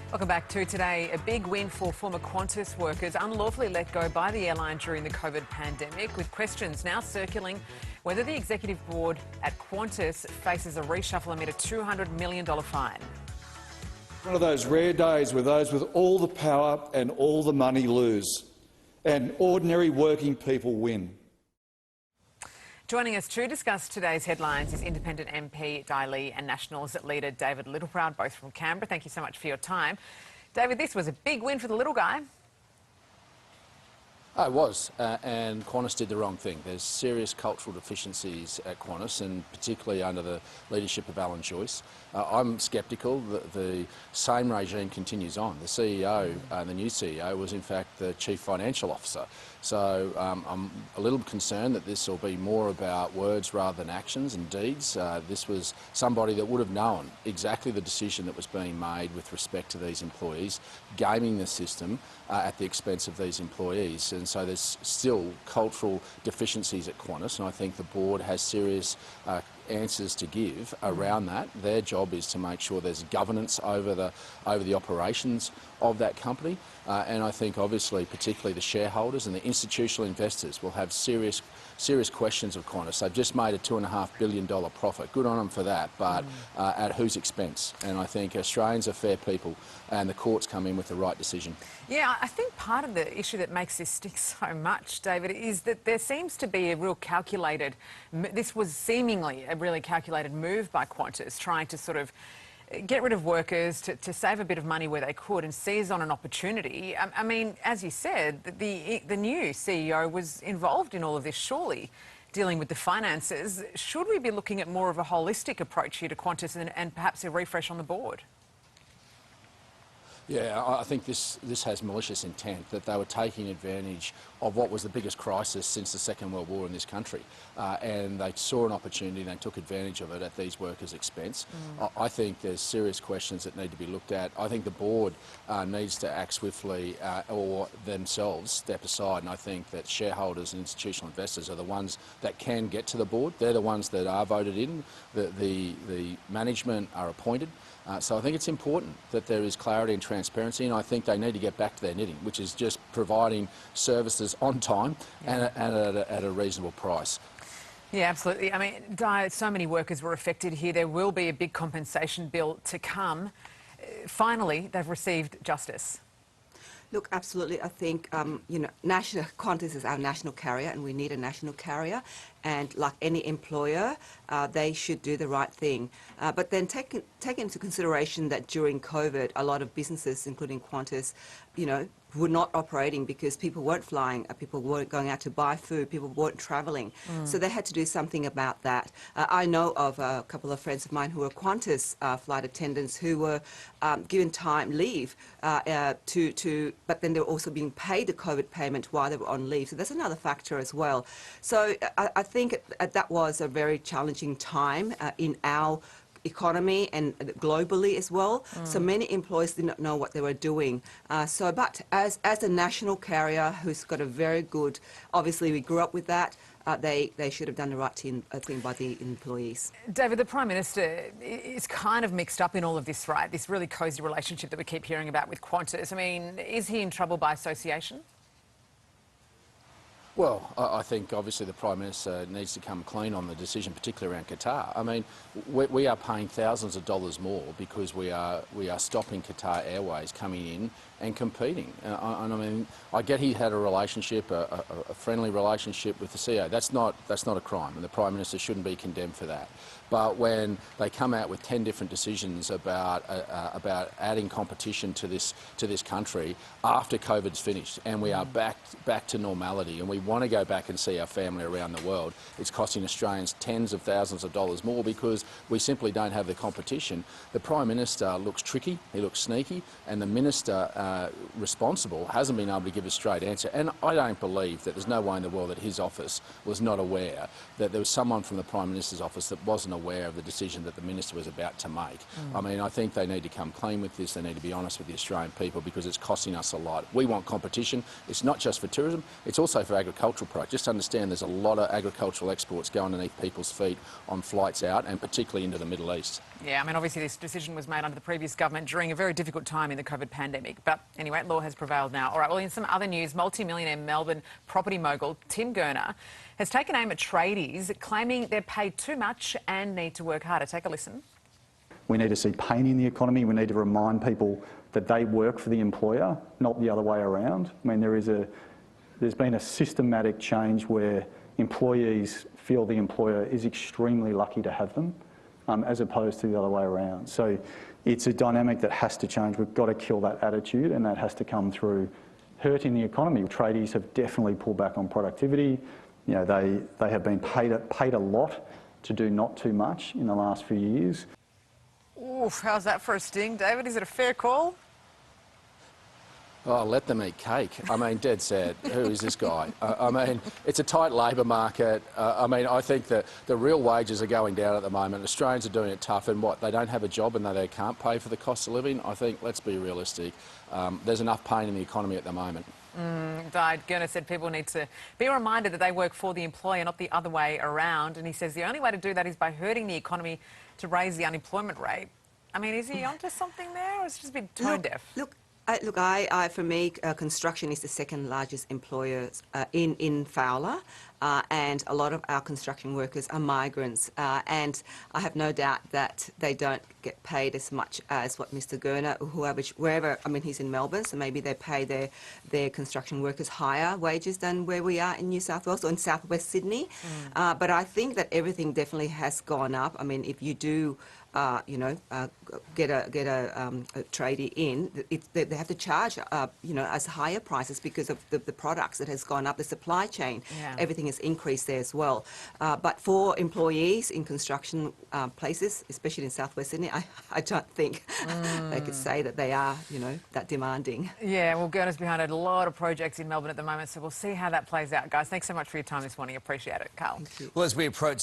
Welcome back to Today. A big win for former Qantas workers unlawfully let go by the airline during the COVID pandemic, with questions now circling whether the executive board at Qantas faces a reshuffle amid a $200 million fine. One of those rare days where those with all the power and all the money lose, and ordinary working people win. Joining us to discuss today's headlines is Independent MP Di Lee and Nationals leader David Littleproud, both from Canberra. Thank you so much for your time. David, this was a big win for the little guy. Oh, it was, and Qantas did the wrong thing. There's serious cultural deficiencies at Qantas, and particularly under the leadership of Alan Joyce. I'm sceptical that the same regime continues on. The CEO, the new CEO, was in fact the Chief Financial Officer. So I'm a little concerned that this will be more about words rather than actions and deeds. This was somebody that would have known exactly the decision that was being made with respect to these employees, gaming the system at the expense of these employees. And so there's still cultural deficiencies at Qantas, and I think the board has serious answers to give around that. Their job is to make sure there's governance over the operations of that company, and I think obviously particularly the shareholders and the institutional investors will have serious questions of Qantas. They've just made a $2.5 billion profit. Good on them for that, but at whose expense? And I think Australians are fair people, and the courts come in with the right decision. Yeah, I think part of the issue that makes this stick so much, David, is that there seems to be a real calculated, this was seemingly a really calculated move by Qantas, trying to sort of get rid of workers, to save a bit of money where they could and seize on an opportunity. I mean, as you said, the new CEO was involved in all of this, surely, dealing with the finances. Should we be looking at more of a holistic approach here to Qantas and perhaps a refresh on the board? Yeah, I think this has malicious intent, that they were taking advantage of what was the biggest crisis since the Second World War in this country. And they saw an opportunity and they took advantage of it at these workers' expense. I think there's serious questions that need to be looked at. I think the board needs to act swiftly or themselves step aside, and I think that shareholders and institutional investors are the ones that can get to the board. They're the ones that are voted in. The management are appointed. So I think it's important that there is clarity and transparency, and I think they need to get back to their knitting, which is just providing services on time and at a reasonable price. Yeah, absolutely. I mean, Di, so many workers were affected here. There will be a big compensation bill to come. Finally, they've received justice. Look, absolutely. I think, Qantas is our national carrier, and we need a national carrier. And like any employer, they should do the right thing. But then take into consideration that during COVID, a lot of businesses, including Qantas, were not operating because people weren't flying, people weren't going out to buy food, people weren't travelling. So they had to do something about that. I know of a couple of friends of mine who are Qantas flight attendants who were given leave but then they were also being paid the COVID payment while they were on leave. So that's another factor as well. So I think that was a very challenging time in our economy and globally as well. So many employees did not know what they were doing. But as a national carrier who's got a very good, obviously we grew up with that, they should have done the right thing by the employees. David, the Prime Minister is kind of mixed up in all of this, right? This really cosy relationship that we keep hearing about with Qantas. I mean, is he in trouble by association? Well, I think obviously the Prime Minister needs to come clean on the decision, particularly around Qatar. I mean, we are paying thousands of dollars more because we are stopping Qatar Airways coming in and competing. And I mean, I get he had a relationship, a friendly relationship with the CEO. That's not a crime, and the Prime Minister shouldn't be condemned for that. But when they come out with 10 different decisions about adding competition to this country after COVID's finished, and we are back to normality, and we want to go back and see our family around the world, it's costing Australians tens of thousands of dollars more because we simply don't have the competition. The Prime Minister looks tricky, he looks sneaky, and the Minister responsible hasn't been able to give a straight answer. And I don't believe that there's no way in the world that his office was not aware that there was someone from the Prime Minister's office that wasn't unaware of the decision that the minister was about to make. I mean, I think they need to come clean with this. They need to be honest with the Australian people, because it's costing us a lot. We want competition. It's not just for tourism, it's also for agricultural products. Just understand there's a lot of agricultural exports go underneath people's feet on flights out, and particularly into the Middle East. Yeah, I mean, obviously this decision was made under the previous government during a very difficult time in the COVID pandemic. But anyway, law has prevailed now. All right, well, in some other news, multi-millionaire Melbourne property mogul Tim Gurner has taken aim at tradies, claiming they're paid too much and need to work harder. Take a listen. We need to see pain in the economy. We need to remind people that they work for the employer, not the other way around. I mean, there's been a systematic change where employees feel the employer is extremely lucky to have them, as opposed to the other way around. So it's a dynamic that has to change. We've got to kill that attitude, and that has to come through hurting the economy. Tradies have definitely pulled back on productivity. You know, they have been paid a lot to do not too much in the last few years. Oof, how's that for a sting, David? Is it a fair call? Oh, let them eat cake. I mean, dead sad. Who is this guy? I mean, it's a tight labour market. I mean, I think that the real wages are going down at the moment. Australians are doing it tough, and what, they don't have a job and they can't pay for the cost of living? I think, let's be realistic. There's enough pain in the economy at the moment. Gurner said people need to be reminded that they work for the employer, not the other way around. And he says the only way to do that is by hurting the economy to raise the unemployment rate. I mean, is he onto something there, or is it just a bit tone deaf? For me, construction is the second largest employer in Fowler, and a lot of our construction workers are migrants, and I have no doubt that they don't get paid as much as what Mr. Gurner, wherever, I mean, he's in Melbourne, so maybe they pay their construction workers higher wages than where we are in New South Wales or in southwest Sydney. But I think that everything definitely has gone up. I mean, if you do get a tradie in, they have to charge, as higher prices because of the products that has gone up, the supply chain, everything has increased there as well. But for employees in construction places, especially in southwest Sydney, I don't think they could say that they are, that demanding. Yeah, well, Gurner's behind a lot of projects in Melbourne at the moment, so we'll see how that plays out. Guys, thanks so much for your time this morning. Appreciate it. Carl. Well, as we approach